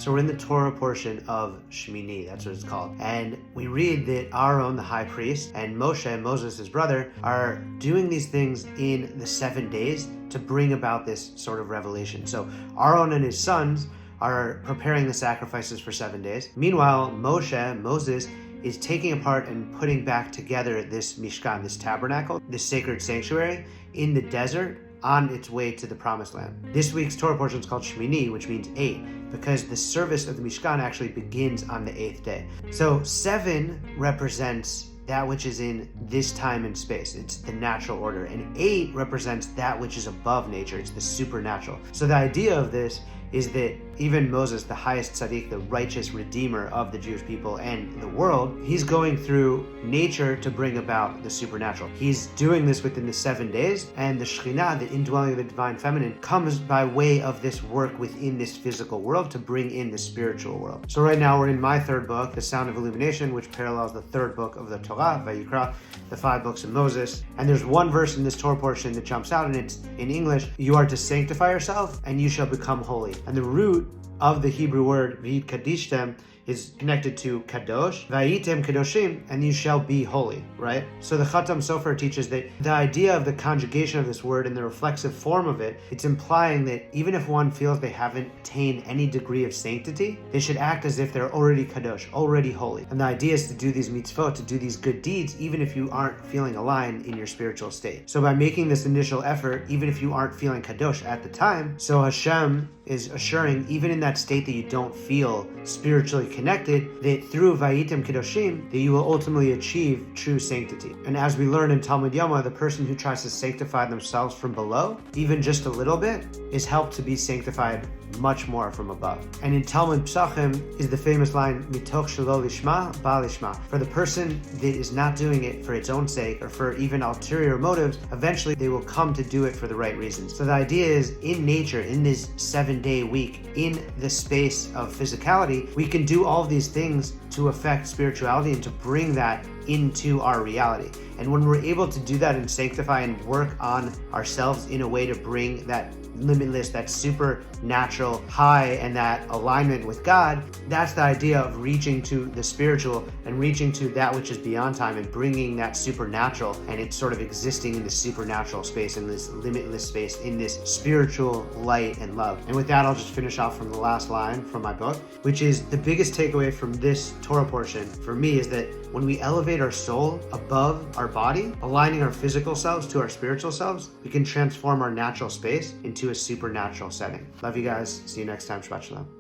So we're in the Torah portion of Shmini, that's what it's called. And we read that Aaron, the high priest, and Moshe, Moses, his brother, are doing these things in the 7 days to bring about this sort of revelation. So Aaron and his sons are preparing the sacrifices for 7 days. Meanwhile, Moses, is taking apart and putting back together this Mishkan, this tabernacle, this sacred sanctuary in the desert on its way to the promised land. This week's Torah portion is called Shmini, which means 8, because the service of the Mishkan actually begins on the 8th day. So 7 represents that which is in this time and space. It's the natural order. And 8 represents that which is above nature. It's the supernatural. So the idea of this is that even Moses, the highest tzaddik, the righteous redeemer of the Jewish people and the world, he's going through nature to bring about the supernatural. He's doing this within the 7 days, and the Shekhinah, the indwelling of the divine feminine, comes by way of this work within this physical world to bring in the spiritual world. So right now we're in my 3rd book, The Sound of Illumination, which parallels the 3rd book of the Torah, Vayikra, the 5 books of Moses. And there's one verse in this Torah portion that jumps out, and it's in English: "You are to sanctify yourself, and you shall become holy." And the root of the Hebrew word v'yitkadishtem is connected to kadosh, v'ayitem kadoshim, and you shall be holy, right? So the Khatam Sofer teaches that the idea of the conjugation of this word and the reflexive form of it, it's implying that even if one feels they haven't attained any degree of sanctity, they should act as if they're already kadosh, already holy. And the idea is to do these mitzvot, to do these good deeds, even if you aren't feeling aligned in your spiritual state. So by making this initial effort, even if you aren't feeling kadosh at the time, so Hashem is assuring, even in that state that you don't feel spiritually connected, that through Vayitim Kedoshim, that you will ultimately achieve true sanctity. And as we learn in Talmud Yoma, the person who tries to sanctify themselves from below, even just a little bit, is helped to be sanctified much more from above. And in Talmud Psachim is the famous line, Mitoch shelo lishma, ba lishma. For the person that is not doing it for its own sake or for even ulterior motives, eventually they will come to do it for the right reasons. So the idea is, in nature, in this 7-day week, in the space of physicality, we can do all of these things to affect spirituality and to bring that into our reality. And when we're able to do that and sanctify and work on ourselves in a way to bring that limitless, that supernatural high and that alignment with God, that's the idea of reaching to the spiritual and reaching to that which is beyond time and bringing that supernatural, and it's sort of existing in this supernatural space, in this limitless space, in this spiritual light and love. And with that, I'll just finish off from the last line from my book, which is the biggest takeaway from this Torah portion for me is that when we elevate our soul above our body, aligning our physical selves to our spiritual selves, we can transform our natural space into a supernatural setting. Love you guys. See you next time. Shabbat Shalom.